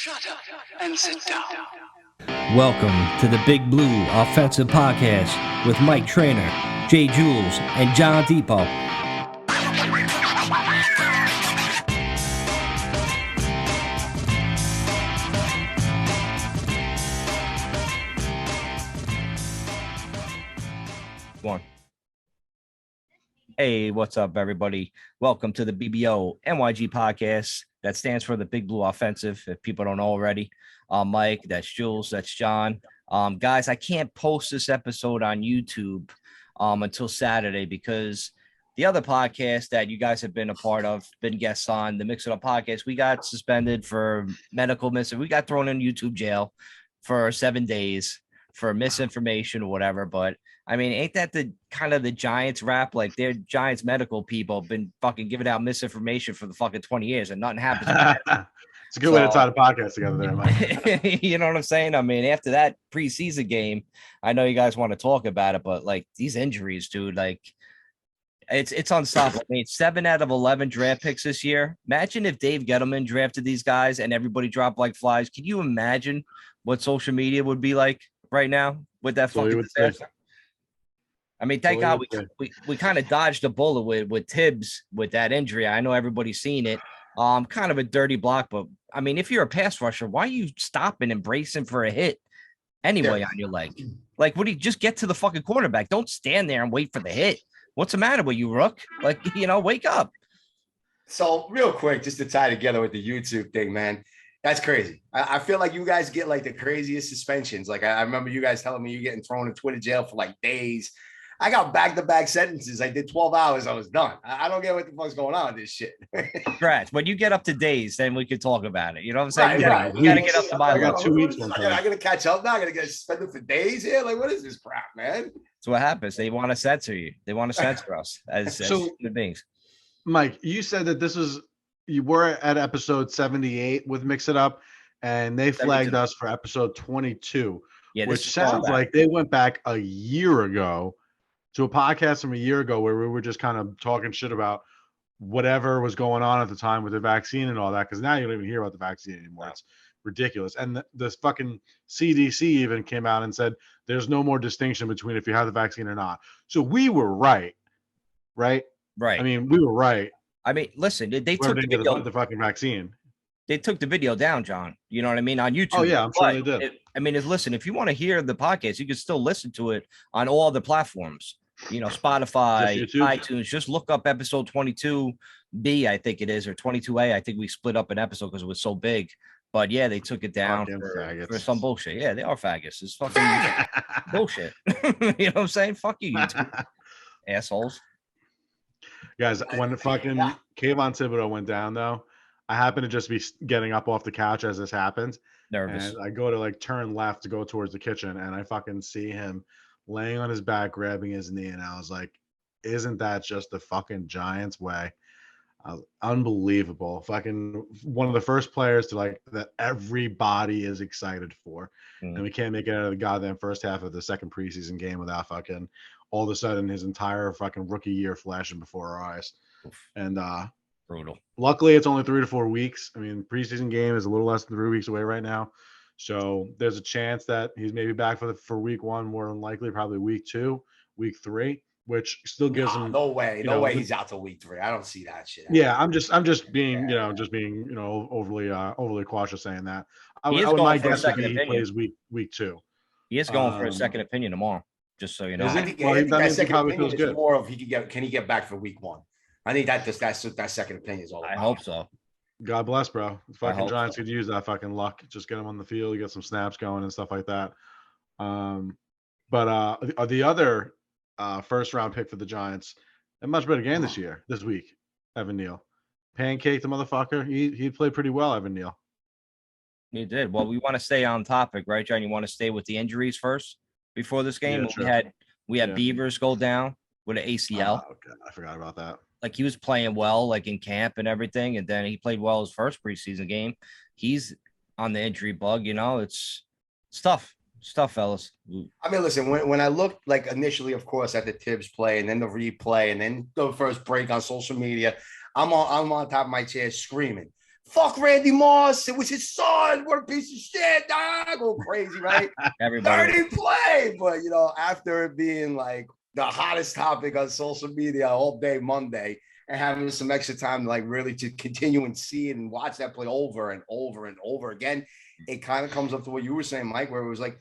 Shut up and sit down. Welcome to the Big Blue Offensive Podcast with Mike Trainer, Jay Jules, and John Depot. One. Hey, what's up, everybody? Welcome to the BBO NYG Podcast. That stands for the Big Blue Offensive, if people don't know already. Mike, that's Jules, that's John. Guys, I can't post this episode on YouTube until Saturday because the other podcast that you guys have been a part of, been guests on, the Mix It Up podcast, we got suspended for medical we got thrown in YouTube jail for 7 days for misinformation or whatever. But I mean, ain't that the kind of the Giants rap? Like, their Giants medical people have been fucking giving out misinformation for the fucking 20 years and nothing happens. It's a good way to tie the podcast together there, Mike. You know what I'm saying? I mean, after that preseason game, I know you guys want to talk about it, but like these injuries, dude, like it's unstoppable. I mean, 7 out of 11 draft picks this year. Imagine if Dave Gettleman drafted these guys and everybody dropped like flies. Can you imagine what social media would be like right now with that fucking disaster? I mean, thank God we kind of dodged a bullet with Tibbs with that injury. I know everybody's seen it. Kind of a dirty block, but I mean, if you're a pass rusher, why are you stopping and bracing for a hit anyway on your leg? Like, what do you just get to the fucking quarterback? Don't stand there and wait for the hit. What's the matter with you, Rook? Like, wake up. So real quick, just to tie together with the YouTube thing, man, that's crazy. I feel like you guys get like the craziest suspensions. Like I remember you guys telling me you getting thrown in Twitter jail for like days. I got back-to-back sentences. I did 12 hours. I was done. I don't get what the fuck's going on with this shit. Congrats. When you get up to days, then we can talk about it. You know what I'm saying? Right, you gotta get up to my level. I got 2 weeks. I got to catch up now. I got to get suspended for days here. Like, what is this crap, man? That's what happens. They want to censor you. They want to censor us as human beings. Mike, you said that you were at episode 78 with Mix It Up, and they flagged us for episode 22, which sounds like they went back a year ago to a podcast from a year ago where we were just kind of talking shit about whatever was going on at the time with the vaccine and all that. Because now you don't even hear about the vaccine anymore. No. It's ridiculous. And the fucking CDC even came out and said there's no more distinction between if you have the vaccine or not. So we were right. Right. I mean, we were right. I mean, listen, they took the fucking vaccine. They took the video down, John. You know what I mean? On YouTube. Oh, yeah, I'm sure they did. Listen, if you want to hear the podcast, you can still listen to it on all the platforms. Spotify, iTunes. Just look up episode 22B, I think it is, or 22A. I think we split up an episode because it was so big. But yeah, they took it down for some bullshit. Yeah, they are faggots. It's fucking bullshit. You know what I'm saying? Fuck you, YouTube assholes. Guys, when the fucking Kayvon Thibodeau went down, though, I happened to just be getting up off the couch as this happened. Nervous. And I go to like turn left to go towards the kitchen, and I fucking see him laying on his back, grabbing his knee, and I was like, isn't that just the fucking Giants way? Unbelievable. Fucking one of the first players to like that everybody is excited for. And we can't make it out of the goddamn first half of the second preseason game without fucking all of a sudden his entire fucking rookie year flashing before our eyes. And brutal. Luckily, it's only 3 to 4 weeks. I mean, preseason game is a little less than 3 weeks away right now. So there's a chance that he's maybe back for week 1, more than likely, probably week 2, week 3, which still gives him no way he's out till week 3. I don't see that shit. Yeah, I'm just being overly cautious saying that. My guess would be he plays week 2. He is going for a second opinion tomorrow, just so you know. I think that second opinion is more of can he get back for week 1? I think that second opinion is all about. I hope so. God bless, bro. The fucking Giants could use that fucking luck. Just get him on the field, get some snaps going and stuff like that. But the other first round pick for the Giants, a much better game this week, Evan Neal. Pancaked the motherfucker. He played pretty well, Evan Neal. He did. Well, we want to stay on topic, right, John? You want to stay with the injuries first before this game? Yeah, sure. We had Beavers go down with an ACL. Okay. I forgot about that. Like, he was playing well, like in camp and everything, and then he played well his first preseason game. He's on the injury bug. It's tough. It's tough, fellas. I mean, listen, when I looked like initially, of course, at the Tibbs play and then the replay and then the first break on social media, I'm on top of my chair screaming fuck Randy Moss. It was his son. What a piece of shit. Go crazy, right? Everybody. Dirty play. But, you know, after it being like the hottest topic on social media all day Monday and having some extra time to like really to continue and see it and watch that play over and over and over again, it kind of comes up to what you were saying, Mike, where it was like,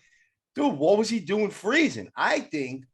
dude, what was he doing freezing? I think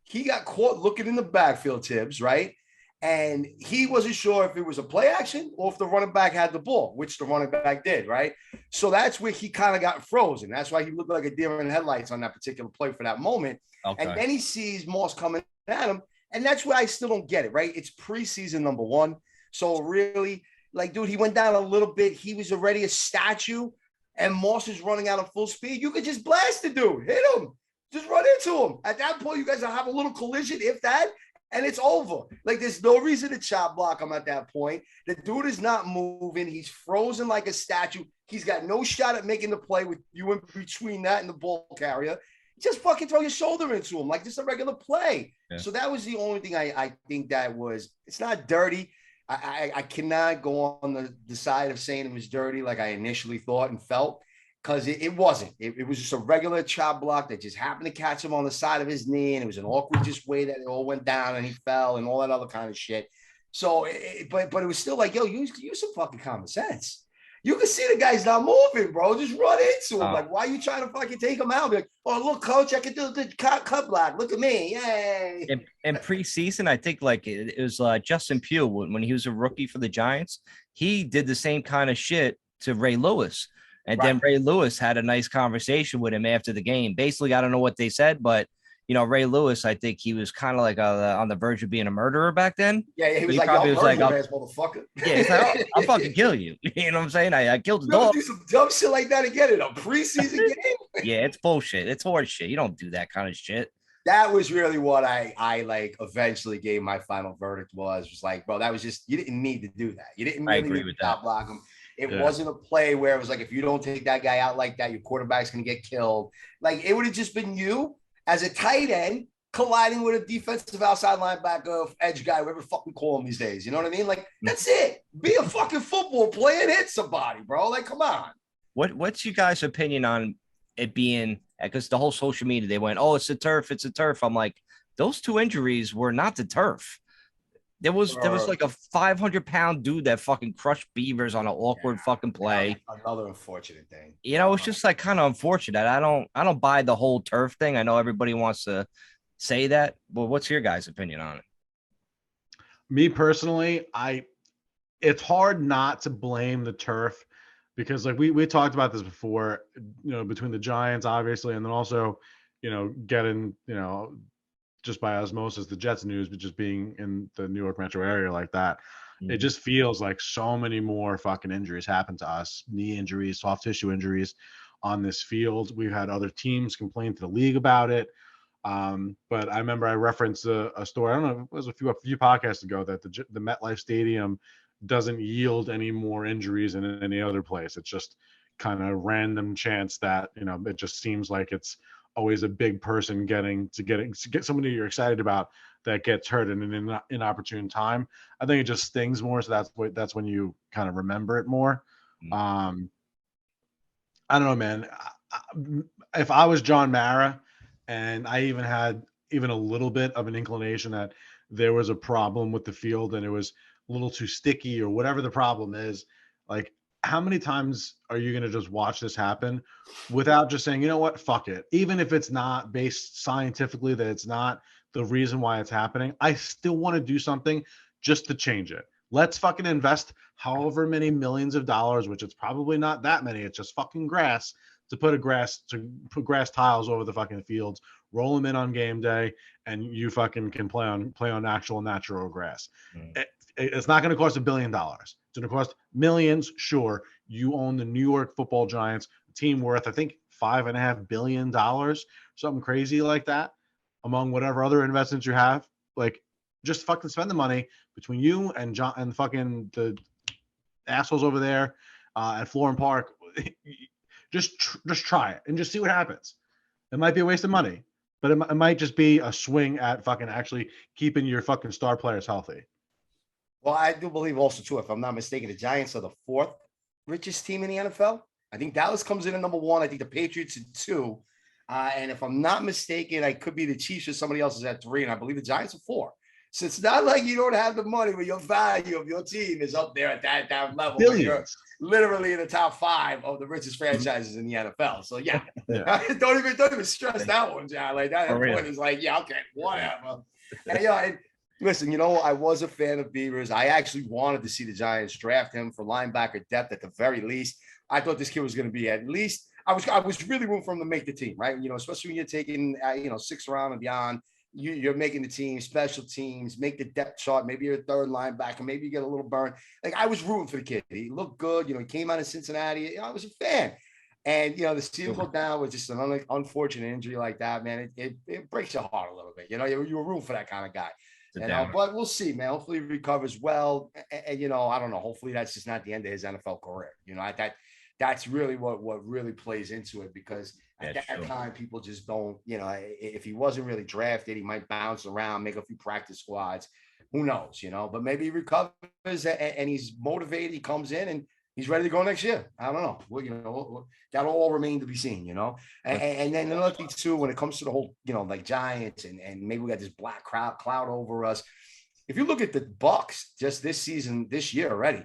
he got caught looking in the backfield, Tibbs, right? And he wasn't sure if it was a play action or if the running back had the ball, which the running back did, right? So that's where he kind of got frozen. That's why he looked like a deer in the headlights on that particular play for that moment. Okay. And then he sees Moss coming at him. And that's where I still don't get it, right? It's preseason number one. So really, like, dude, he went down a little bit. He was already a statue, and Moss is running out of full speed. You could just blast the dude, hit him, just run into him. At that point, you guys will have a little collision, if that, and it's over. Like, there's no reason to chop block him at that point. The dude is not moving. He's frozen like a statue. He's got no shot at making the play with you in between that and the ball carrier. Just fucking throw your shoulder into him like just a regular play. Yeah. So that was the only thing I think that was, it's not dirty. I cannot go on the side of saying it was dirty like I initially thought and felt, because it wasn't. It was just a regular chop block that just happened to catch him on the side of his knee, and it was an awkward just way that it all went down and he fell and all that other kind of shit. So, but it was still like, yo, use some fucking common sense. You can see the guy's not moving, bro. Just run into him. Like, why are you trying to fucking take him out? Be like, oh, look, coach, I can do the cut block. Look at me. Yay. In preseason, I think like it was Justin Pugh when he was a rookie for the Giants. He did the same kind of shit to Ray Lewis. And then Ray Lewis had a nice conversation with him after the game. Basically, I don't know what they said, but you know, Ray Lewis, I think he was kind of like on the verge of being a murderer back then. Yeah, he was like, motherfucker. Yeah, he's like, I'll fucking kill you. You know what I'm saying? I killed the dog. Do some dumb shit like that again in a preseason game? Yeah, it's bullshit. It's horse shit. You don't do that kind of shit. That was really what I like eventually gave my final verdict was like, bro, that was just, you didn't need to do that. You didn't really need to top block him. It wasn't a play where it was like, if you don't take that guy out like that, your quarterback's going to get killed. Like, it would have just been you as a tight end colliding with a defensive outside linebacker, edge guy, whatever fucking call him these days. You know what I mean? Like, that's it. Be a fucking football player and hit somebody, bro. Like, come on. What's you guys' opinion on it being, because the whole social media, they went, oh, it's a turf. It's a turf. I'm like, those two injuries were not the turf. There was like a 500-pound dude that fucking crushed beavers on an awkward fucking play. Another unfortunate thing. You know, it's just like kind of unfortunate. I don't buy the whole turf thing. I know everybody wants to say that, but what's your guys' opinion on it? Me personally, it's hard not to blame the turf, because like we talked about this before, you know, between the Giants obviously, and then also, you know, getting, you know, just by osmosis, the Jets news, but just being in the New York metro area like that, it just feels like so many more fucking injuries happen to us, knee injuries, soft tissue injuries on this field. We've had other teams complain to the league about it. But I remember I referenced a story, I don't know, it was a few podcasts ago, that the MetLife Stadium doesn't yield any more injuries than any other place. It's just kind of random chance that, you know, it just seems like it's always a big person get somebody you're excited about that gets hurt in an inopportune time. I think it just stings more, so that's when you kind of remember it more. I don't know, man. If I was John Mara and I even had a little bit of an inclination that there was a problem with the field and it was a little too sticky or whatever the problem is, like, how many times are you going to just watch this happen without just saying, you know what, fuck it. Even if it's not based scientifically, that it's not the reason why it's happening, I still want to do something just to change it. Let's fucking invest however many millions of dollars, which it's probably not that many. It's just fucking grass, to put grass tiles over the fucking fields, roll them in on game day, and you fucking can play on actual natural grass. It's not going to cost $1 billion. It's going to cost millions. Sure, you own the New York Football Giants, a team worth, I think, $5.5 billion, something crazy like that, among whatever other investments you have. Like, just fucking spend the money between you and John and fucking the assholes over there at Florham Park. Just try it and just see what happens. It might be a waste of money, but it might just be a swing at fucking actually keeping your fucking star players healthy. Well, I do believe also, too, if I'm not mistaken, the Giants are the 4th richest team in the NFL. I think Dallas comes in at number 1. I think the Patriots at 2. And if I'm not mistaken, I could be the Chiefs or somebody else is at 3. And I believe the Giants are 4. So it's not like you don't have the money, but your value of your team is up there at that level. You're literally in the top 5 of the richest franchises in the NFL. So yeah. don't even stress that one, John. Like that point is like, yeah, okay, whatever. And listen, I was a fan of Beavers. I actually wanted to see the Giants draft him for linebacker depth at the very least. I thought this kid was going to be at least. I was really rooting for him to make the team, right? Especially when you're taking 6th round and beyond. You're making the team, special teams, make the depth chart. Maybe you're a 3rd linebacker. Maybe you get a little burn. Like I was rooting for the kid. He looked good. He came out of Cincinnati. I was a fan. And, the season go down with just an unfortunate injury like that, man. It breaks your heart a little bit. You were rooting for that kind of guy. But we'll see, man. Hopefully he recovers well. And I don't know. Hopefully that's just not the end of his NFL career. That's really what really plays into it, because at that time people just don't, if he wasn't really drafted, he might bounce around, make a few practice squads. Who knows, but maybe he recovers and he's motivated. He comes in and he's ready to go next year. I don't know. Well, that'll all remain to be seen, And then another thing too, when it comes to the whole, like Giants and maybe we got this black cloud over us. If you look at the Bucs just this season, this year already,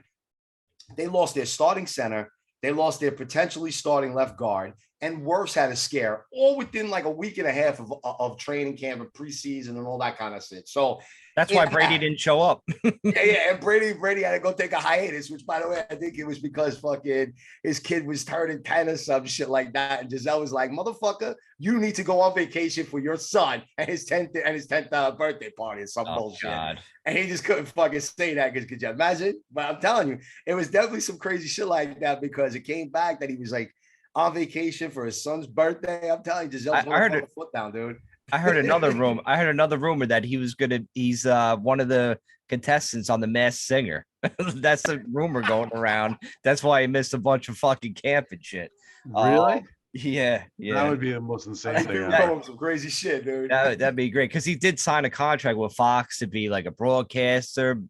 they lost their starting center. They lost their potentially starting left guard, and Wirfs had a scare all within like a week and a half of training camp and preseason and all that kind of shit. So that's why Brady didn't show up. And Brady had to go take a hiatus, which, by the way, I think it was because fucking his kid was turning 10 or some shit like that, and Giselle was like, "Motherfucker, you need to go on vacation for your son and his 10th birthday party or some bullshit." God. And he just couldn't fucking say that because could you imagine? But I'm telling you, it was definitely some crazy shit like that, because it came back that he was like on vacation for his son's birthday. I'm telling you, Giselle's put the foot down, dude. I heard another rumor that he's one of the contestants on The Masked Singer. That's a rumor going around. That's why he missed a bunch of fucking camp and shit. Really? Yeah. That would be the most insane thing. Some crazy shit, dude. That'd be great, because he did sign a contract with Fox to be like a broadcaster,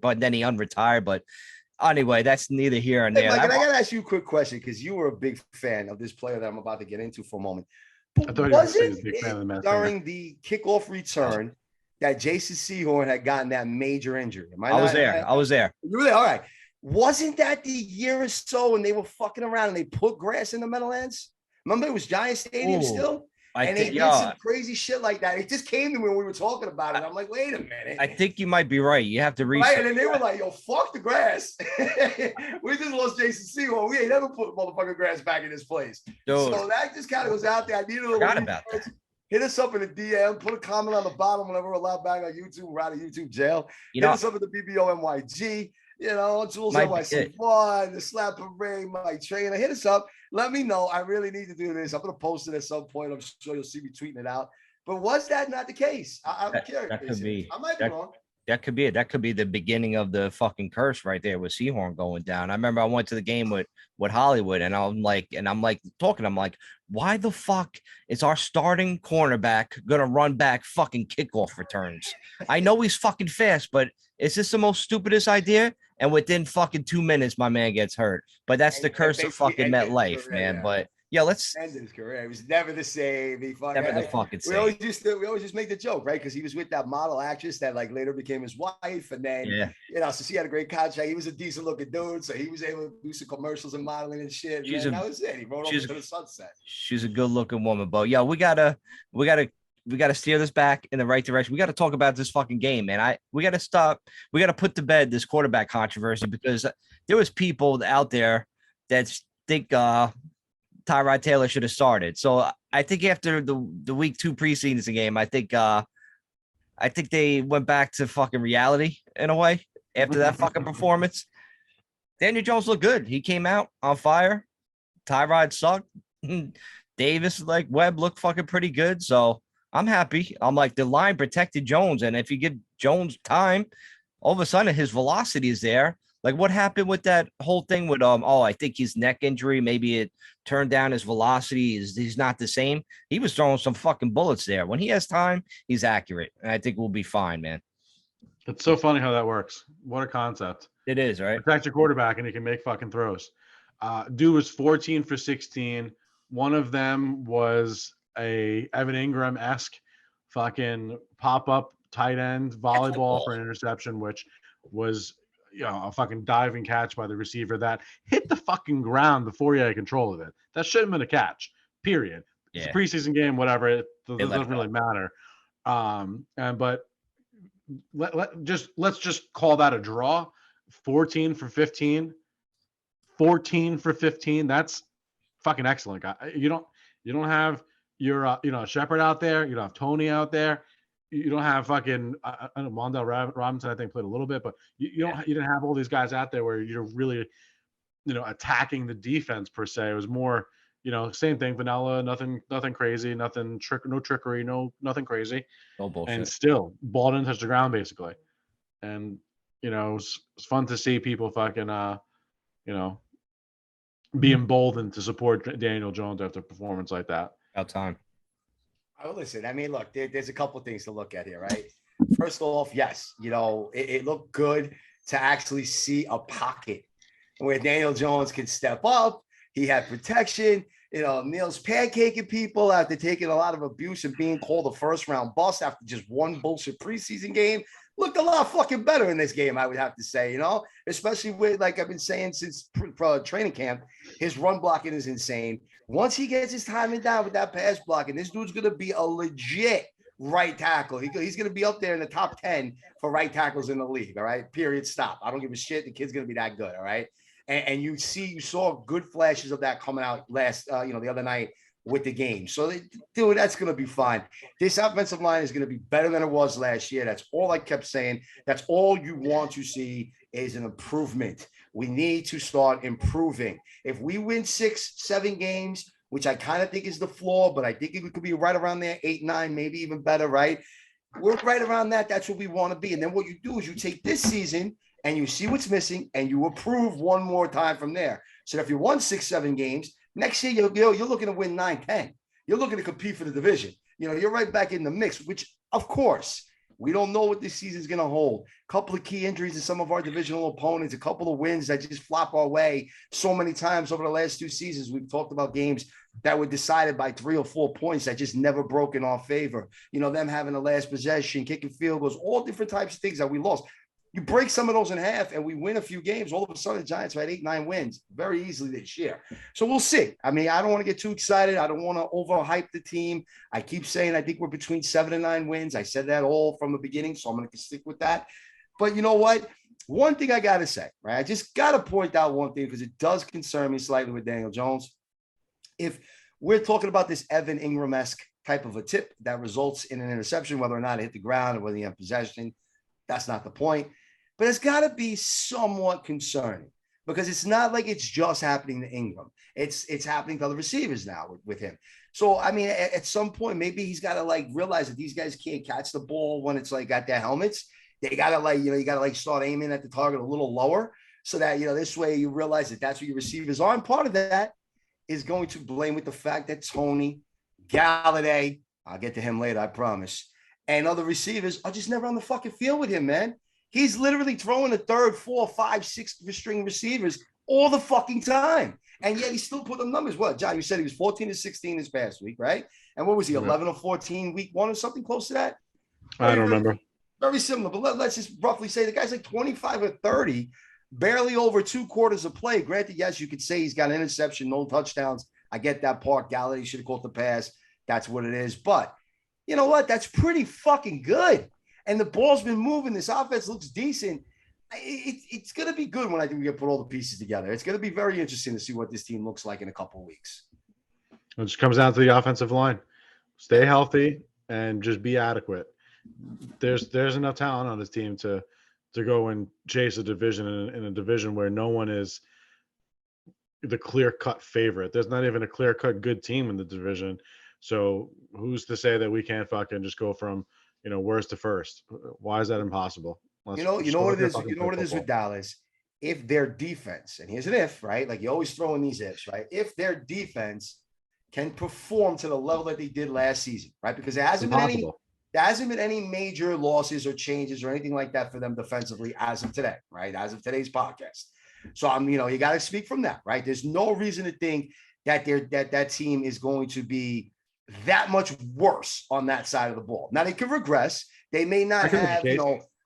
but then he unretired. But anyway, that's neither here nor there. Mike, I gotta ask you a quick question, because you were a big fan of this player that I'm about to get into for a moment. I thought wasn't it during the kickoff return that Jason Sehorn had gotten that major injury? I was there. You were there? All right. Wasn't that the year or so when they were fucking around and they put grass in the Meadowlands? Remember, it was Giant Stadium still? They did some crazy shit like that. It just came to me when we were talking about it. I'm like, wait a minute. I think you might be right. You have to research. Right, and then they were like, yo, fuck the grass. We just lost Jason Sehorn. We ain't never put motherfucking grass back in this place. Dude. So that just kind of goes out there. I need a little about that. Hit us up in the DM. Put a comment on the bottom whenever we're allowed back on YouTube. We're out of YouTube jail. Hit us up at the BBONYG. Tools NYC1, the Slap Parade, my trainer. Hit us up. Let me know. I really need to do this. I'm going to post it at some point. I'm sure you'll see me tweeting it out. But was that not the case? I'm curious. That could be. I might be wrong. That could be it. That could be the beginning of the fucking curse right there with Sehorn going down. I remember I went to the game with Hollywood, and I'm like, why the fuck is our starting cornerback gonna run back fucking kickoff returns? I know he's fucking fast, but is this the most stupidest idea? And within fucking 2 minutes, my man gets hurt. But that's the curse of fucking MetLife, man. Yeah. But yeah, let's end his career. It was never the same. Never the fucking same. We always just make the joke, right? Because he was with that model actress that like later became his wife, and then so she had a great contract. He was a decent looking dude, so he was able to do some commercials and modeling and shit. That was it. He rode over to the sunset. She's a good looking woman, but yeah, we gotta steer this back in the right direction. We got to talk about this fucking game, man. We got to stop. We got to put to bed this quarterback controversy, because there was people out there that think Tyrod Taylor should have started. So I think after the week 2 preseason game, I think they went back to fucking reality in a way after that fucking performance. Daniel Jones looked good. He came out on fire. Tyrod sucked. Davis, like Webb, looked fucking pretty good. So I'm happy. I'm like, the line protected Jones, and if you give Jones time, all of a sudden his velocity is there. Like, what happened with that whole thing with I think his neck injury, maybe it turned down his velocity. He's not the same. He was throwing some fucking bullets there. When he has time, he's accurate, and I think we'll be fine, man. It's so funny how that works. What a concept. It is, right? Protect your quarterback and he can make fucking throws. Dude was 14 for 16. One of them was a Evan Ingram-esque fucking pop-up tight end volleyball for an interception, which was a fucking diving catch by the receiver that hit the fucking ground before he had control of it. That shouldn't have been a catch, period. Yeah. It's a preseason game, whatever. It doesn't really matter. But let's just call that a draw. 14 for 15. 14 for 15. That's fucking excellent. You don't have your Shepard out there. You don't have Tony out there. You don't have fucking Wandale Robinson. I think played a little bit, but you didn't have all these guys out there where you're really attacking the defense per se. It was more same thing, vanilla, nothing crazy, no trickery, nothing crazy. No bullshit. And still ball didn't touch the ground basically. And it's fun to see people fucking be emboldened to support Daniel Jones after a performance like that. About time. Oh, listen, I mean, look, there's a couple of things to look at here, right? First off, yes, it looked good to actually see a pocket where Daniel Jones can step up. He had protection. Neil's pancaking people after taking a lot of abuse and being called a first-round bust after just one bullshit preseason game. Looked a lot fucking better in this game, I would have to say, especially with, like I've been saying since training camp, his run blocking is insane. Once he gets his timing down with that pass blocking, this dude's going to be a legit right tackle. He's going to be up there in the top 10 for right tackles in the league, all right? Period, stop. I don't give a shit. The kid's going to be that good, all right? And you saw good flashes of that coming out the other night with the game. So, dude, that's going to be fine. This offensive line is going to be better than it was last year. That's all I kept saying. That's all you want to see is an improvement. We need to start improving. If we win 6-7 games, which I kind of think is the floor, but I think it could be right around there, 8-9, maybe even better, right? We're right around that. That's what we want to be. And then what you do is you take this season and you see what's missing and you improve one more time from there. So if you won 6-7 games, next year, you're looking to win 9-10. You're looking to compete for the division. You're right back in the mix, which, of course, we don't know what this season is going to hold. A couple of key injuries in some of our divisional opponents, a couple of wins that just flop our way so many times over the last 2 seasons. We've talked about games that were decided by 3 or 4 points that just never broke in our favor. Them having the last possession, kicking field goals, all different types of things that we lost. You break some of those in half and we win a few games. All of a sudden, the Giants had 8-9 wins very easily this year. So we'll see. I mean, I don't want to get too excited. I don't want to overhype the team. I keep saying I think we're between 7 and 9 wins. I said that all from the beginning, so I'm going to stick with that. But you know what? One thing I got to say, right? I just got to point out one thing because it does concern me slightly with Daniel Jones. If we're talking about this Evan Ingram-esque type of a tip that results in an interception, whether or not it hit the ground or whether you have possession, that's not the point. But it's got to be somewhat concerning because it's not like it's just happening to Ingram. It's happening to other receivers now with him. So, I mean, at some point, maybe he's got to realize that these guys can't catch the ball when it's at their helmets. They got to you got to start aiming at the target a little lower so that, this way you realize that that's what your receivers are. And part of that is going to blame with the fact that Tony, Galladay, I'll get to him later, I promise, and other receivers are just never on the fucking field with him, man. He's literally throwing the 3rd, 4th, 5th, 6th string receivers all the fucking time. And yet he still put them numbers. What, John, you said he was 14-16 this past week, right? And what was he, 11 or 14 week 1 or something close to that? I don't remember. Very similar. But let's just roughly say the guy's 25 or 30, barely over 2 quarters of play. Granted, yes, you could say he's got an interception, no touchdowns. I get that part. Galladay should have caught the pass. That's what it is. But you know what? That's pretty fucking good. And the ball's been moving. This offense looks decent. It's going to be good when I think we can put all the pieces together. It's going to be very interesting to see what this team looks like in a couple of weeks. It just comes down to the offensive line. Stay healthy and just be adequate. There's enough talent on this team to go and chase a division in a division where no one is the clear-cut favorite. There's not even a clear-cut good team in the division. So who's to say that we can't fucking just go from worst to first? Why is that impossible? You know what it is. You know what it is with Dallas. If their defense, and here's an if, right? Like you always throw in these ifs, right? If their defense can perform to the level that they did last season, right? Because there hasn't been any major losses or changes or anything like that for them defensively as of today, right? As of today's podcast. So you got to speak from that, right? There's no reason to think that that team is going to be that much worse on that side of the ball. Now they could regress. They may not have,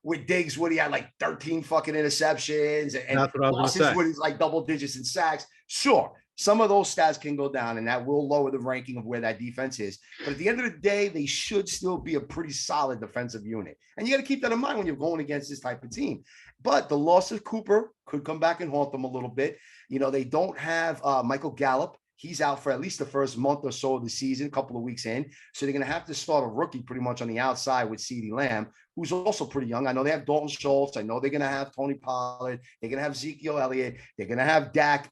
with Diggs, Woody had like 13 fucking interceptions and that's what I was going to say. Woody's like double digits in sacks. Sure, some of those stats can go down, and that will lower the ranking of where that defense is. But at the end of the day, they should still be a pretty solid defensive unit. And you got to keep that in mind when you're going against this type of team. But the loss of Cooper could come back and haunt them a little bit. They don't have Michael Gallup. He's out for at least the first month or so of the season, a couple of weeks in. So they're going to have to start a rookie pretty much on the outside with CeeDee Lamb, who's also pretty young. I know they have Dalton Schultz. I know they're going to have Tony Pollard. They're going to have Ezekiel Elliott. They're going to have Dak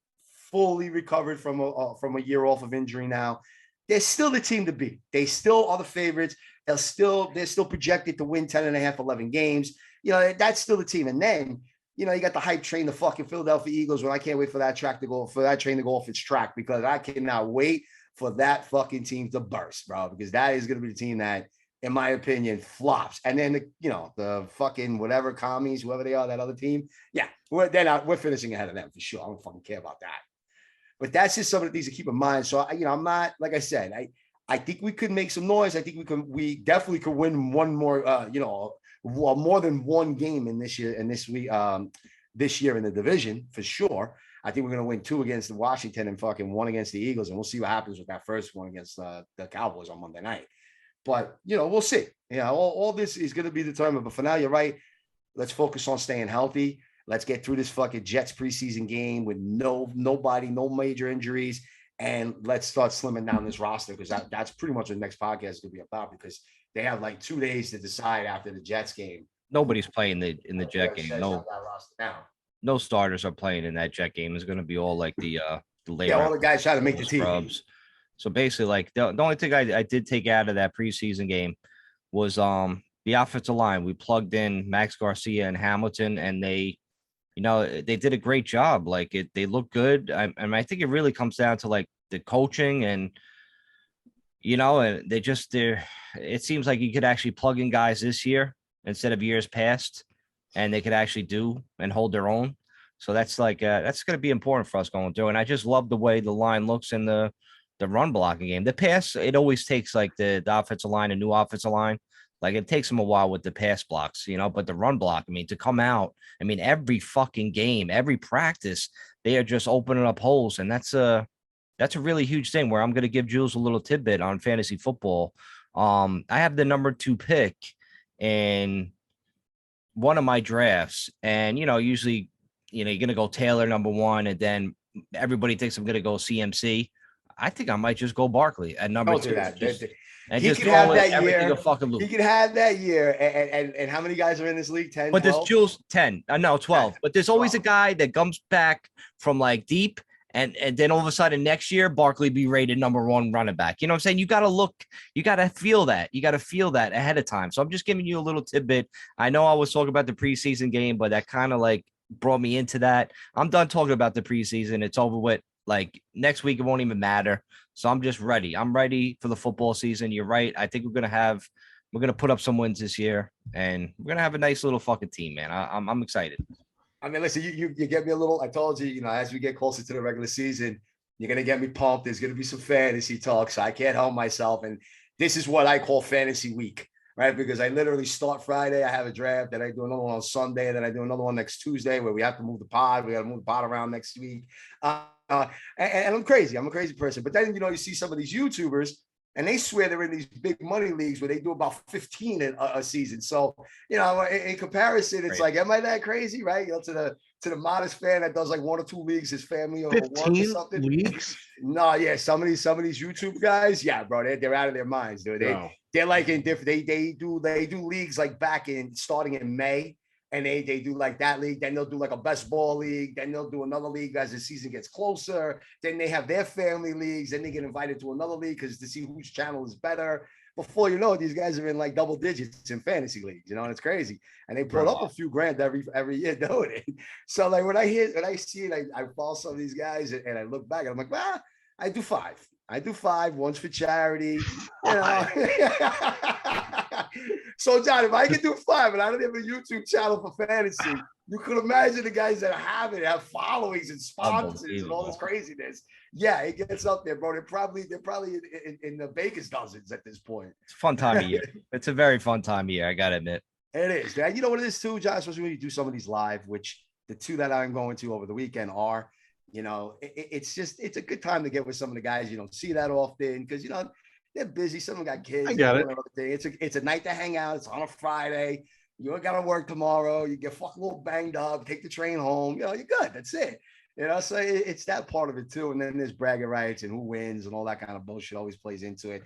fully recovered from a year off of injury now. They're still the team to beat. They still are the favorites. They're still projected to win 10 and a half, 11 games. That's still the team. And then, you got the hype train, the fucking Philadelphia Eagles, where I can't wait for that train to go off its track, because I cannot wait for that fucking team to burst, bro, because that is going to be the team that, in my opinion, flops. And then, the fucking whatever commies, whoever they are, that other team. Yeah, we're finishing ahead of them for sure. I don't fucking care about that. But that's just some of the things to keep in mind. So, I'm not, like I said, I think we could make some noise. I think we definitely could win one more, more than one game in this year, this year in the division for sure. I think we're going to win 2 against the Washington and fucking 1 against the Eagles, and we'll see what happens with that first one against the Cowboys on Monday night. But we'll see. All this is going to be determined. But for now, you're right. Let's focus on staying healthy. Let's get through this fucking Jets preseason game with nobody, no major injuries, and let's start slimming down this roster, because that's pretty much what the next podcast is going to be about, because they have like 2 days to decide after the Jets game. Nobody's playing in the Jet game. No starters are playing in that Jet game. It's going to be all like the later. Yeah, all the guys try to make the team. Scrubs. So basically, like the only thing I did take out of that preseason game was the offensive line. We plugged in Max Garcia and Hamilton, and they did a great job. Like they look good. I think it really comes down to like the coaching and. And it seems like you could actually plug in guys this year instead of years past, and they could actually do and hold their own. So that's that's going to be important for us going through. And I just love the way the line looks in the run blocking game. The pass, it always takes like the offensive line, a new offensive line. Like it takes them a while with the pass blocks, but the run block, to come out, every fucking game, every practice, they are just opening up holes. And that's a really huge thing, where I'm going to give Jules a little tidbit on fantasy football. I have the number 2 pick in one of my drafts, and usually, you're going to go Taylor number 1, and then everybody thinks I'm going to go CMC. I think I might just go Barkley at number 2. He could have that year. He could have that year. And how many guys are in this league? 10, but 12? There's Jules 10. No, 12. But there's always a guy that comes back from like deep. And then all of a sudden next year, Barkley be rated number 1 running back. You know what I'm saying? You got to feel that. You got to feel that ahead of time. So I'm just giving you a little tidbit. I know I was talking about the preseason game, but that kind of like brought me into that. I'm done talking about the preseason. It's over with. Like next week, it won't even matter. So I'm just ready. I'm ready for the football season. You're right. I think we're going to put up some wins this year, and we're going to have a nice little fucking team, man. I'm excited. Listen, you get me a little. I told you, as we get closer to the regular season, you're going to get me pumped. There's going to be some fantasy talk, so I can't help myself. And this is what I call fantasy week, right? Because I literally start Friday. I have a draft, then I do another one on Sunday, and then I do another one next Tuesday, where we have to move the pod. We got to move the pod around next week. And I'm crazy. I'm a crazy person. But then, you see some of these YouTubers, and they swear they're in these big money leagues where they do about 15 a season. So, in comparison, it's like, am I that crazy, right? To the modest fan that does like 1 or 2 leagues, his family or 15 or something. Leagues? No, yeah, some of these YouTube guys, yeah, bro, they're out of their minds, dude. They're like in different. They do leagues like starting in May. And they do like that league, then they'll do like a best ball league, then they'll do another league as the season gets closer. Then they have their family leagues, then they get invited to another league because to see whose channel is better. Before you know it, these guys are in like double digits in fantasy leagues, and it's crazy. And they put up a few grand every year doing it. So like when I see it, I follow some of these guys and I look back and I'm like, well, I do 5. I do 5, one's for charity. So, John, if I can do 5 and I don't have a YouTube channel for fantasy, You could imagine the guys that have it, have followings and sponsors and all this craziness. Yeah, it gets up there, bro. They're probably in the Vegas dozens at this point. It's a fun time of year. It's a very fun time of year, I gotta admit. It is. And you know what it is too, Josh, especially when you do some of these live, which the two that I'm going to over the weekend are, you know, it's a good time to get with some of the guys you don't see that often because, you know, they're busy. Some of them got kids. I get it. It's a night to hang out. It's on a Friday. You ain't got to work tomorrow. You get fucking a little banged up, take the train home. You know, you're good. That's it. You know, so it's that part of it too. And then there's bragging rights and who wins and all that kind of bullshit always plays into it.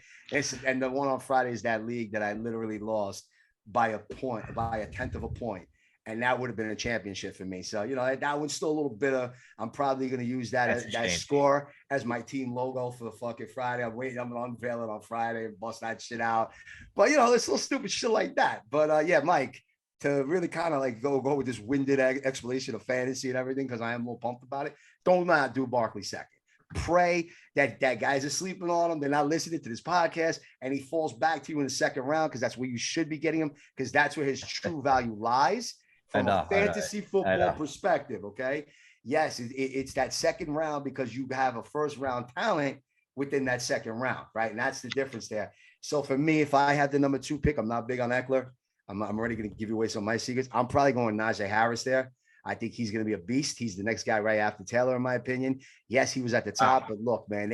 And the one on Friday is that league that I literally lost by a tenth of a point. And that would have been a championship for me. So, you know, that one's still a little bitter. I'm probably going to use that score as my team logo for the fucking Friday. I'm going to unveil it on Friday and bust that shit out. But, you know, it's little stupid shit like that. But, yeah, Mike, to really kind of like go with this winded explanation of fantasy and everything, because I am a little pumped about it, don't not do Barkley second. Pray that guys are sleeping on him. They're not listening to this podcast, and he falls back to you in the second round because that's where you should be getting him because that's where his true value lies. From a fantasy football perspective, okay? Yes, it's that second round because you have a first round talent within that second round, right? And that's the difference there. So for me, if I had the number 2 pick, I'm not big on Eckler. I'm already going to give you away some of my secrets. I'm probably going Najee Harris there. I think he's going to be a beast. He's the next guy right after Taylor, in my opinion. Yes, he was at the top, but look, man,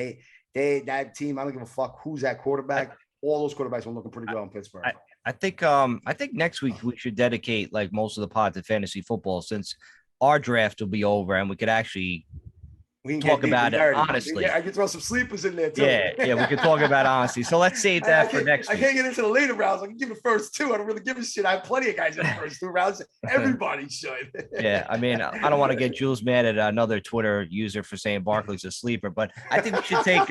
that team, I don't give a fuck who's that quarterback. All those quarterbacks are looking pretty good in Pittsburgh. I think next week we should dedicate like most of the pod to fantasy football since our draft will be over and we could actually talk about it honestly. Yeah, I can throw some sleepers in there too. Yeah, we can talk about honesty. So let's save that for next week. I can't get into the later rounds. I can give the first 2. I don't really give a shit. I have plenty of guys in the first 2 rounds. Everybody should. Yeah, I mean, I don't want to get Jules mad at another Twitter user for saying Barkley's a sleeper, but I think we should take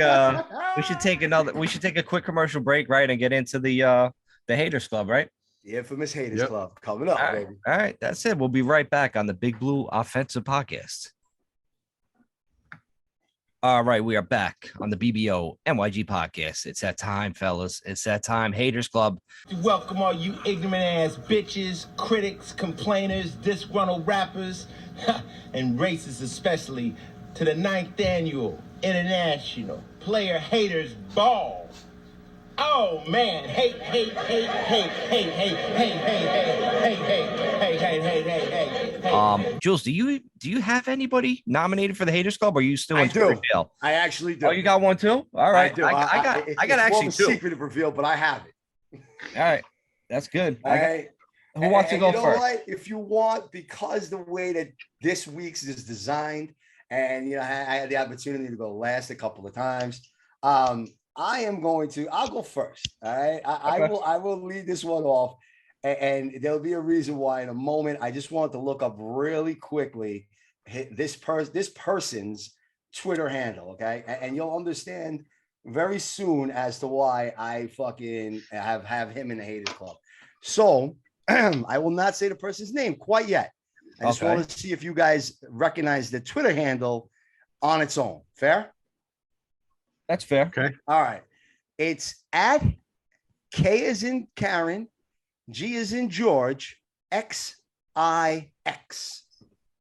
a quick commercial break, right, and get into the Haters Club, right? The infamous Haters Club coming up, baby. All right, that's it. We'll be right back on the Big Blue Offensive Podcast. All right, we are back on the BBO NYG Podcast. It's that time, fellas. It's that time. Haters Club. Welcome all you ignorant ass bitches, critics, complainers, disgruntled rappers, and racists especially, to the 9th annual International Player Haters Ball. Oh man, hey. Jules, do you have anybody nominated for the Haters Club? Or are you still in Twitter jail? I actually do. Oh, you got one too? All right. I got actually two. Secret to reveal, but I have it. All right, that's good. All right. Who wants to go first? What? If you want, because the way that this week's is designed, and you know, I had the opportunity to go last a couple of times. I'll go first. All right. I will lead this one off. And there'll be a reason why in a moment. I just want to look up really quickly this person's Twitter handle. Okay. And you'll understand very soon as to why I fucking have him in the Haters Club. So I will not say the person's name quite yet. I just want to see if you guys recognize the Twitter handle on its own. Fair? That's fair. Okay. All right. It's at K as in Karen, G as in George, XIX.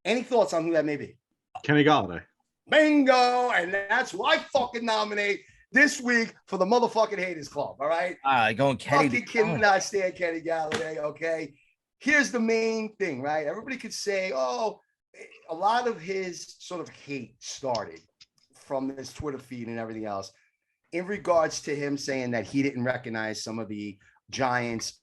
Any thoughts on who that may be? Kenny Galladay. Bingo. And that's who I fucking nominate this week for the motherfucking Haters Club. All right. Going Kenny. Fucking cannot stand Kenny Galladay. Okay. Here's the main thing, right? Everybody could say, oh, a lot of his sort of hate started from his Twitter feed and everything else in regards to him saying that he didn't recognize some of the Giants,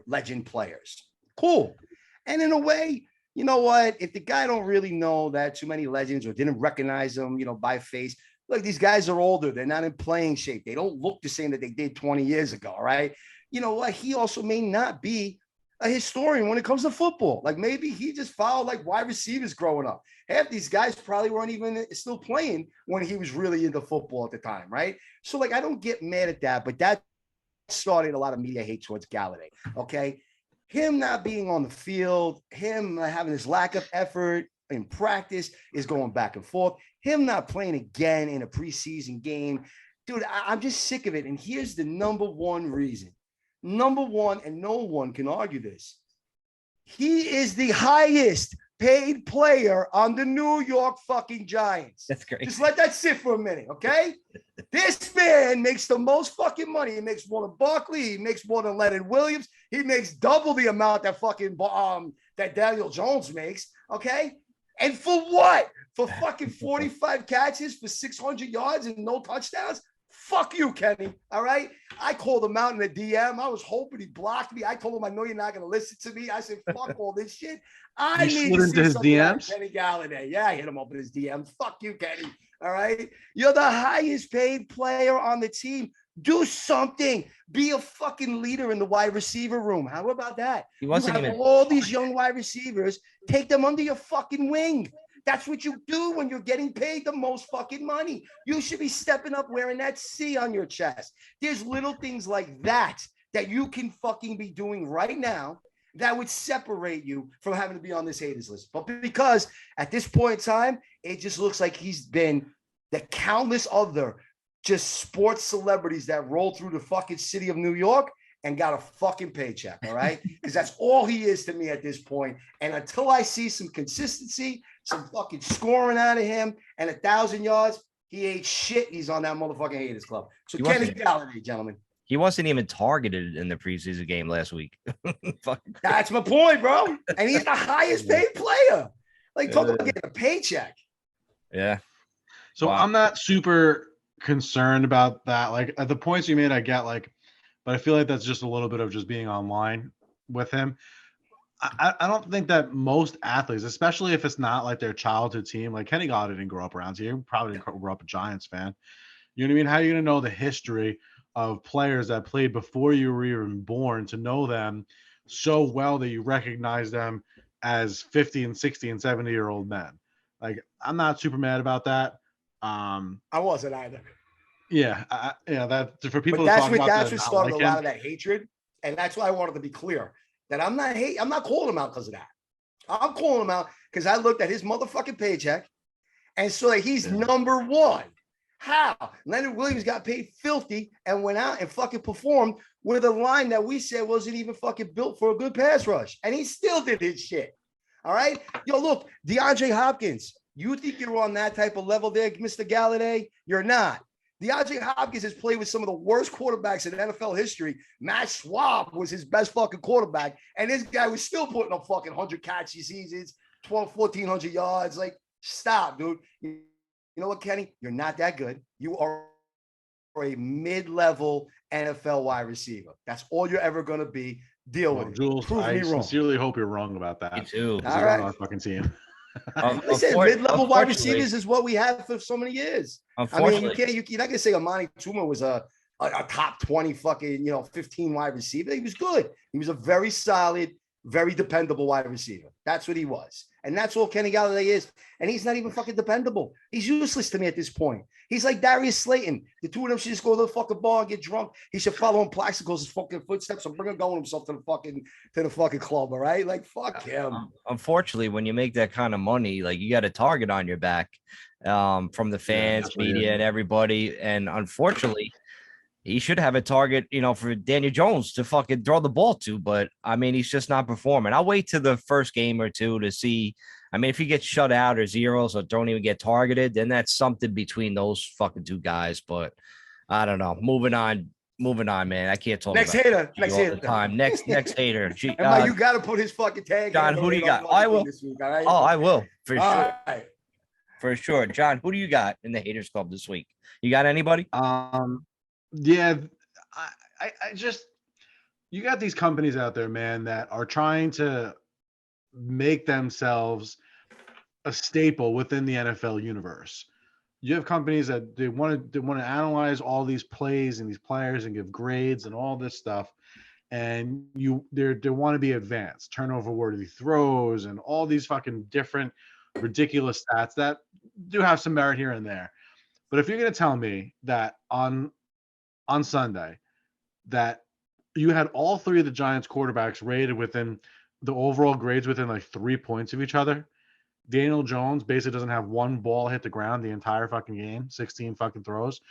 legend players. Cool. And in a way, you know what? If the guy don't really know that too many legends or didn't recognize them, by face, look, these guys are older. They're not in playing shape. They don't look the same that they did 20 years ago, right? You know what? He also may not be a historian when it comes to football. Like maybe he just followed like wide receivers growing up. Half these guys probably weren't even still playing when he was really into football at the time, right? So like I don't get mad at that, but that started a lot of media hate towards Galladay. Okay. Him not being on the field, him having this lack of effort in practice is going back and forth. Him not playing again in a preseason game. Dude, I'm just sick of it. And here's the number one reason. Number one, and no one can argue this. He is the highest paid player on the New York fucking Giants. That's great. Just let that sit for a minute, okay? This man makes the most fucking money. He makes more than Barkley. He makes more than Leonard Williams. He makes double the amount that fucking that Daniel Jones makes, okay? And for what? For fucking 45 catches for 600 yards and no touchdowns? Fuck you, Kenny. All right. I called him out in the DM. I was hoping he blocked me. I told him, I know you're not going to listen to me. I said, fuck all this shit. I need to see something like Kenny Galladay. Yeah, I hit him up in his DMs. Fuck you, Kenny. All right. You're the highest paid player on the team. Do something. Be a fucking leader in the wide receiver room. How about that? He wasn't you have even all these young wide receivers. Take them under your fucking wing. That's what you do when you're getting paid the most fucking money. You should be stepping up wearing that C on your chest. There's little things like that that you can fucking be doing right now that would separate you from having to be on this haters list. But because at this point in time, it just looks like he's been the countless other just sports celebrities that roll through the fucking city of New York and got a fucking paycheck, all right? Because that's all he is to me at this point. And until I see some consistency, some fucking scoring out of him, and 1,000 yards, he ain't shit. He's on that motherfucking haters club. So Kenny Galladay, gentlemen. He wasn't even targeted in the preseason game last week. That's my point, bro. And he's the highest paid player. Like, talk about getting a paycheck. Yeah. So I'm not super concerned about that. Like, at the points you made, I get, like, but I feel like that's just a little bit of just being online with him. I don't think that most athletes, especially if it's not like their childhood team, like Kenny Galladay didn't grow up around here. He probably didn't grow up a Giants fan. You know what I mean? How are you going to know the history of players that played before you were even born, to know them so well that you recognize them as 50 and 60 and 70-year-old men? Like, I'm not super mad about that. I wasn't either. Yeah, that for people. But to talk about that's that what started like a lot of that hatred, and that's why I wanted to be clear that I'm not calling him out because of that. I'm calling him out because I looked at his motherfucking paycheck and saw that he's number one. How? Leonard Williams got paid filthy and went out and fucking performed with a line that we said wasn't even fucking built for a good pass rush, and he still did his shit. All right, yo, look, DeAndre Hopkins. You think you're on that type of level there, Mr. Galladay? You're not. DeAndre Hopkins has played with some of the worst quarterbacks in NFL history. Matt Schwab was his best fucking quarterback, and this guy was still putting up fucking 100 catchy seasons, 1,400 yards. Like, stop, dude. You know what, Kenny? You're not that good. You are a mid-level NFL wide receiver. That's all you're ever going to be. Deal with it. Jules, Prove I me wrong. sincerely hope you're wrong about that. Me too. All right. On our fucking team. I said mid-level wide receivers is what we have for so many years. I mean, you're not gonna say Amani Tuma was a top 20 fucking 15 wide receiver. He was good. He was a very solid, very dependable wide receiver. That's what he was, and that's all Kenny Galladay is. And he's not even fucking dependable. He's useless to me at this point. He's like Darius Slayton. The two of them should just go to the fucking bar and get drunk. He should follow in Plaxicle's fucking footsteps and bring him going himself to the fucking club. All right, like fuck him. Unfortunately, when you make that kind of money, like, you got a target on your back from the fans, media, and everybody. And unfortunately, he should have a target, for Daniel Jones to fucking throw the ball to. But I mean, he's just not performing. I'll wait to the first game or two to see. I mean, if he gets shut out or zeros or don't even get targeted, then that's something between those fucking two guys. But I don't know. Moving on, man. I can't talk next about hater. Next hater. You got to put his fucking tag. John, who do you got? I will. This week, all right? Oh, I will for sure. Right. For sure. John, who do you got in the haters club this week? You got anybody? Yeah, I just, you got these companies out there, man, that are trying to make themselves a staple within the NFL universe. You have companies that they want to analyze all these plays and these players and give grades and all this stuff, and they want to be advanced, turnover worthy throws, and all these fucking different ridiculous stats that do have some merit here and there. But if you're going to tell me that on Sunday that you had all three of the Giants quarterbacks rated within the overall grades within like 3 points of each other, Daniel Jones basically doesn't have one ball hit the ground the entire fucking game, 16 fucking throws.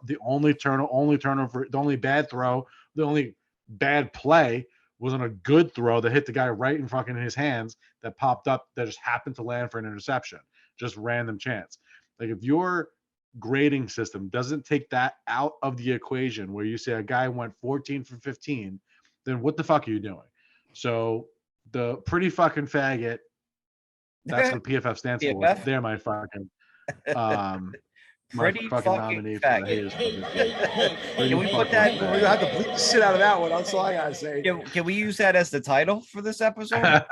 The only turnover, the only bad throw, the only bad play wasn't a good throw that hit the guy right in fucking his hands that popped up that just happened to land for an interception. Just random chance. Like if your grading system doesn't take that out of the equation where you say a guy went 14 for 15, then what the fuck are you doing? So the pretty fucking faggot, that's what PFF stands for. PFF? They're my fucking my Pretty fucking fucking nominee for the faggot. haters. Can we put that? We're gonna have to bleep the shit out of that one. That's all I gotta say. Can we use that as the title for this episode?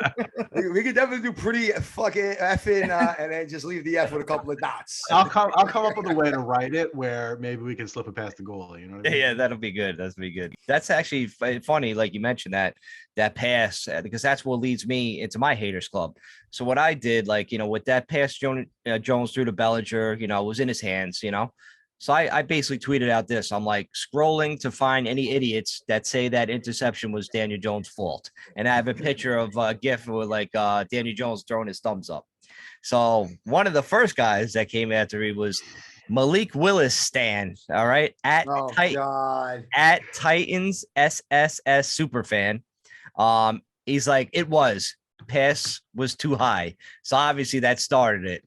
We could definitely do pretty fucking effing, and then just leave the F with a couple of dots. I'll come up with a way to write it where maybe we can slip it past the goalie. You know what I mean? Yeah, that'll be good. That'll be good. That's actually funny, like you mentioned that pass, because that's what leads me into my haters club. So what I did, like, with that pass Jones through to Bellinger, was in his hands, So I basically tweeted out this. I'm like scrolling to find any idiots that say that interception was Daniel Jones' fault. And I have a picture of a GIF with like Daniel Jones throwing his thumbs up. So one of the first guys that came after me was Malik Willis Stan. All right. At Titans SSS Superfan. He's like, pass was too high. So obviously that started it.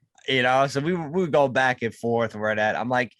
So we would go back and forth where that. I'm like,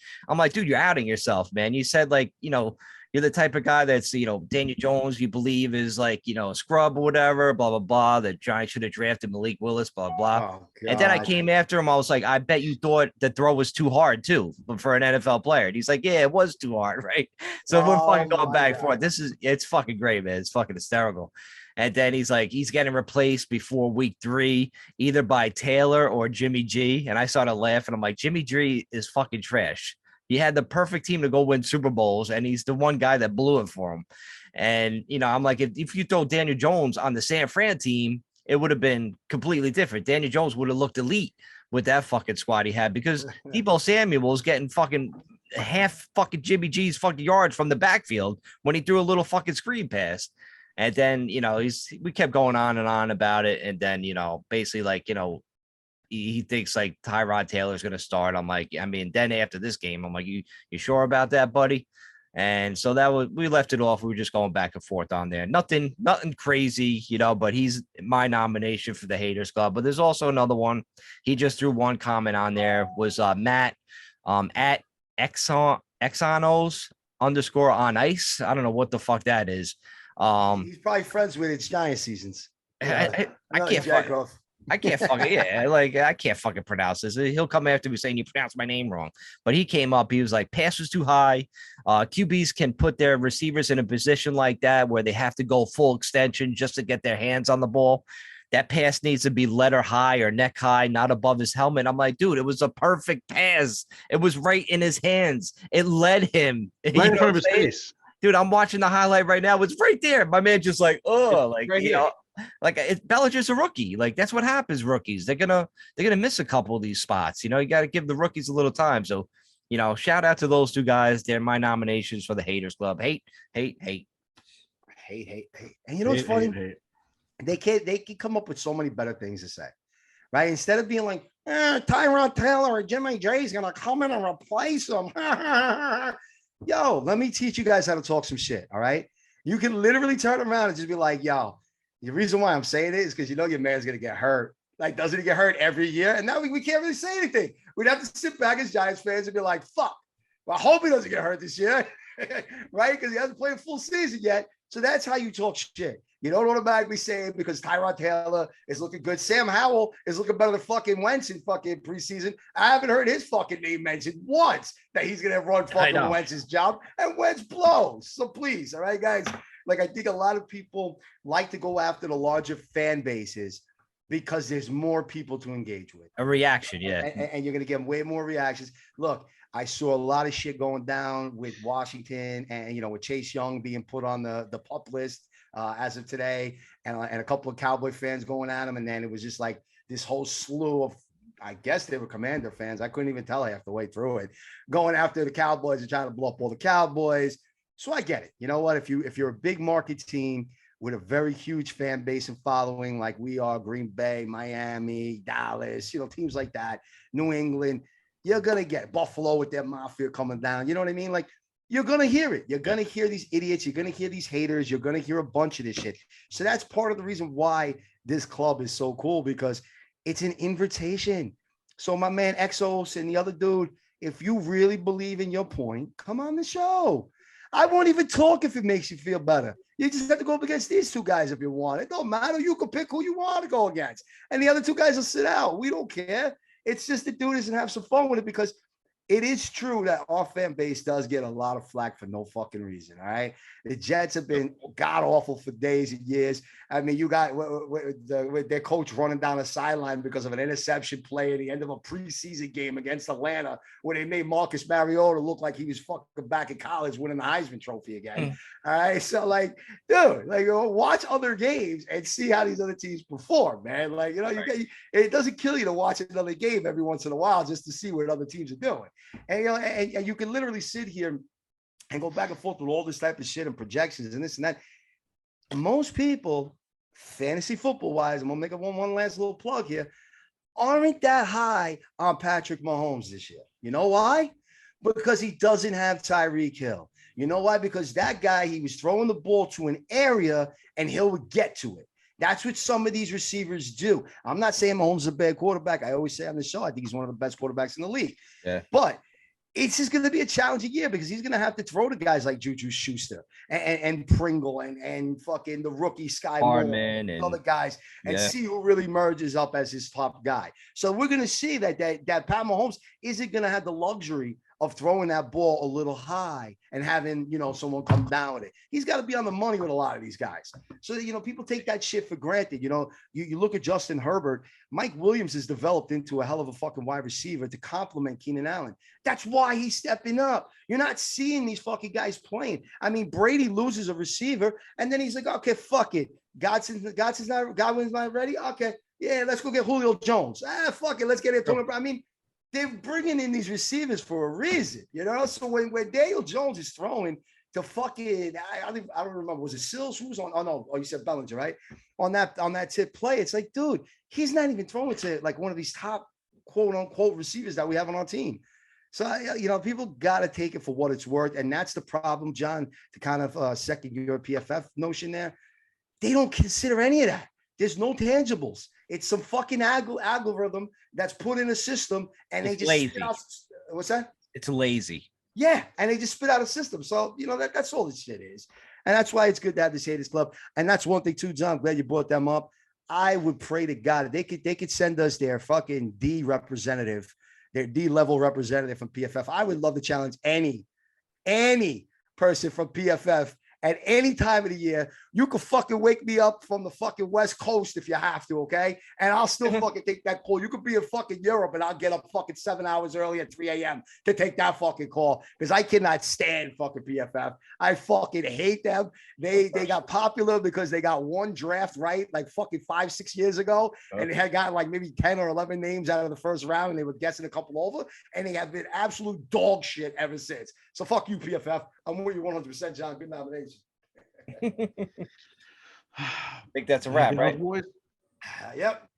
dude, you're outing yourself, man. You said like, you're the type of guy that's, Daniel Jones, you believe is like, a scrub or whatever, blah, blah, blah. The Giants should have drafted Malik Willis, blah, blah. Oh, and then I came after him. I was like, I bet you thought the throw was too hard too for an NFL player. And he's like, yeah, it was too hard. Right. So we're fucking going back and forth. It's fucking great, man. It's fucking hysterical. And then he's like, he's getting replaced before week 3, either by Taylor or Jimmy G. And I started laughing. I'm like, Jimmy G is fucking trash. He had the perfect team to go win Super Bowls, and he's the one guy that blew it for him. And, I'm like, if you throw Daniel Jones on the San Fran team, it would have been completely different. Daniel Jones would have looked elite with that fucking squad he had, because Deebo Samuel was getting fucking half fucking Jimmy G's fucking yards from the backfield when he threw a little fucking screen pass. And then, we kept going on and on about it. And then, basically like, he thinks like Tyrod Taylor's going to start. I'm like, then after this game, I'm like, you sure about that, buddy? And so we left it off. We were just going back and forth on there. Nothing crazy, but he's my nomination for the haters club. But there's also another one. He just threw one comment on there, was Matt at Exonos _on ice. I don't know what the fuck that is. He's probably friends with its Giant seasons. I can't fucking pronounce this. He'll come after me saying you pronounce my name wrong. But he came up, he was like, pass was too high. QBs can put their receivers in a position like that where they have to go full extension just to get their hands on the ball. That pass needs to be letter high or neck high, not above his helmet. I'm like, dude, it was a perfect pass. It was right in his hands. It led him right in front of his face. Dude, I'm watching the highlight right now. It's right there. My man just like, like, right like Bellinger's a rookie. Like, that's what happens, rookies. They're gonna miss a couple of these spots. You got to give the rookies a little time. So, shout out to those two guys. They're my nominations for the haters club. Hate. And you know what's funny? They can come up with so many better things to say, right? Instead of being like, Tyrod Taylor or Jimmy J is gonna come in and replace him. Yo, let me teach you guys how to talk some shit. All right. You can literally turn around and just be like, yo, the reason why I'm saying it is because your man's going to get hurt. Like, doesn't he get hurt every year? And now we can't really say anything. We'd have to sit back as Giants fans and be like, fuck. Well, I hope he doesn't get hurt this year. Right? Because he hasn't played a full season yet. So that's how you talk shit. You don't automatically say it because Tyrod Taylor is looking good. Sam Howell is looking better than fucking Wentz in fucking preseason. I haven't heard his fucking name mentioned once that he's going to run fucking Wentz's job. And Wentz blows. So please, all right, guys. Like, I think a lot of people like to go after the larger fan bases because there's more people to engage with. A reaction, yeah. And you're going to get way more reactions. Look, I saw a lot of shit going down with Washington and, with Chase Young being put on the PUP list as of today, and a couple of Cowboy fans going at him. And then it was just like this whole slew of, I guess they were Commander fans. I couldn't even tell half the way through it, going after the Cowboys and trying to blow up all the Cowboys. So I get it. You know what? If you're a big market team with a very huge fan base and following like we are, Green Bay, Miami, Dallas, teams like that, New England, you're going to get Buffalo with their mafia coming down. You know what I mean? Like, you're going to hear it. You're going to hear these idiots. You're going to hear these haters. You're going to hear a bunch of this shit. So that's part of the reason why this club is so cool, because it's an invitation. So my man Exos and the other dude, if you really believe in your point, come on the show. I won't even talk if it makes you feel better. You just have to go up against these two guys if you want. It don't matter. You can pick who you want to go against. And the other two guys will sit out. We don't care. It's just to do this and have some fun with it, because it is true that our fan base does get a lot of flack for no fucking reason. All right. The Jets have been god awful for days and years. I mean, you got with their coach running down the sideline because of an interception play at the end of a preseason game against Atlanta, where they made Marcus Mariota look like he was fucking back in college winning the Heisman Trophy again. All right. So, like, dude, like, watch other games and see how these other teams perform, man. Like, you know, it doesn't kill you to watch another game every once in a while just to see what other teams are doing. And, you know, and you can literally sit here and go back and forth with all this type of shit and projections and this and that. And most people, fantasy football wise, I'm gonna make one last little plug here, aren't that high on Patrick Mahomes this year. You know why? Because he doesn't have Tyreek Hill. You know why? Because that guy, he was throwing the ball to an area and Hill would get to it. That's what some of these receivers do. I'm not saying Mahomes is a bad quarterback. I always say on the show, I think he's one of the best quarterbacks in the league. Yeah. But it's just going to be a challenging year because he's going to have to throw to guys like Juju Schuster and Pringle and fucking the rookie Sky Moore and other guys and see who really merges up as his top guy. So we're going to see that Pat Mahomes isn't going to have the luxury of throwing that ball a little high and having, you know, someone come down with it. He's got to be on the money with a lot of these guys. So, you know, people take that shit for granted. You know, you look at Justin Herbert, Mike Williams has developed into a hell of a fucking wide receiver to complement Keenan Allen. That's why he's stepping up. You're not seeing these fucking guys playing. I mean, Brady loses a receiver and then he's like, okay, fuck it. Godwin's not ready. Okay. Yeah, let's go get Julio Jones. Fuck it. Let's get it. I mean, they're bringing in these receivers for a reason, you know? So when Daniel Jones is throwing to fucking, I don't remember, was it Sills? Who was on? Oh, no. Oh, you said Bellinger, right? On that tip play, it's like, dude, he's not even throwing to like one of these top quote unquote receivers that we have on our team. So, you know, people got to take it for what it's worth. And that's the problem, John, to kind of second your PFF notion there. They don't consider any of that. There's no tangibles. It's some fucking algorithm that's put in a system, and they just lazy. Spit out, what's that? It's lazy. Yeah, and they just spit out a system. So, you know, that's all this shit is. And that's why it's good to have this haters club. And that's one thing too, John. I'm glad you brought them up. I would pray to God they could send us their fucking D representative, their D level representative from PFF. I would love to challenge any person from PFF at any time of the year. You can fucking wake me up from the fucking West Coast if you have to, okay? And I'll still fucking take that call. You could be in fucking Europe and I'll get up fucking 7 hours early at 3 a.m. to take that fucking call because I cannot stand fucking PFF. I fucking hate them. They got popular because they got one draft right like fucking 5-6 years ago, and they had gotten like maybe 10 or 11 names out of the first round, and they were guessing a couple over, and they have been absolute dog shit ever since. So fuck you, PFF. I'm with you 100%, John. Good nomination. I think that's a wrap, right? Yep.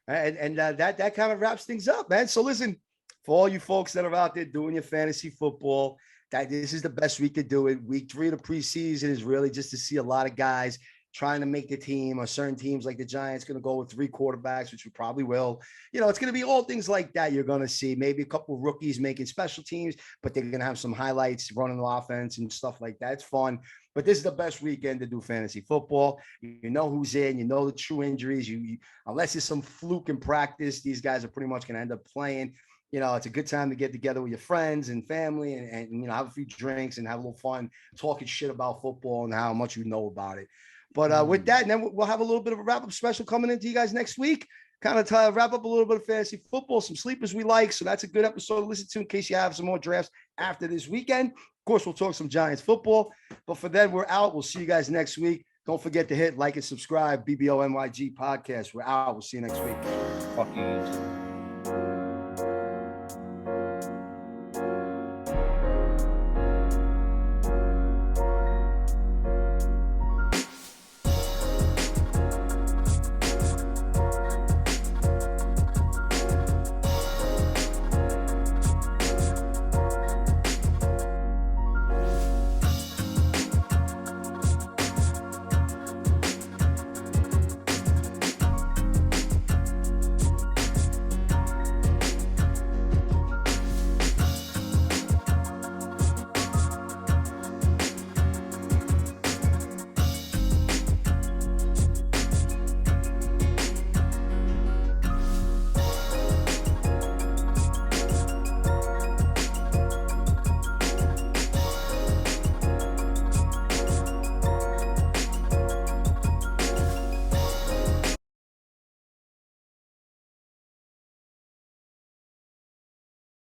And that kind of wraps things up, man. So listen, for all you folks that are out there doing your fantasy football, that this is the best we could do it. Week 3 of the preseason is really just to see a lot of guys trying to make the team, or certain teams like the Giants going to go with 3 quarterbacks, which we probably will. You know, it's going to be all things like that you're going to see. Maybe a couple of rookies making special teams, but they're going to have some highlights running the offense and stuff like that. It's fun. But this is the best weekend to do fantasy football. You know who's in. You know the true injuries. You unless it's some fluke in practice, these guys are pretty much going to end up playing. You know, it's a good time to get together with your friends and family and you know, have a few drinks and have a little fun talking shit about football and how much you know about it. But with that, and then we'll have a little bit of a wrap-up special coming into you guys next week. Kind of wrap up a little bit of fantasy football, some sleepers we like. So that's a good episode to listen to in case you have some more drafts after this weekend. Of course, we'll talk some Giants football. But for then, we're out. We'll see you guys next week. Don't forget to hit like and subscribe. BBO NYG podcast. We're out. We'll see you next week. Fuck you.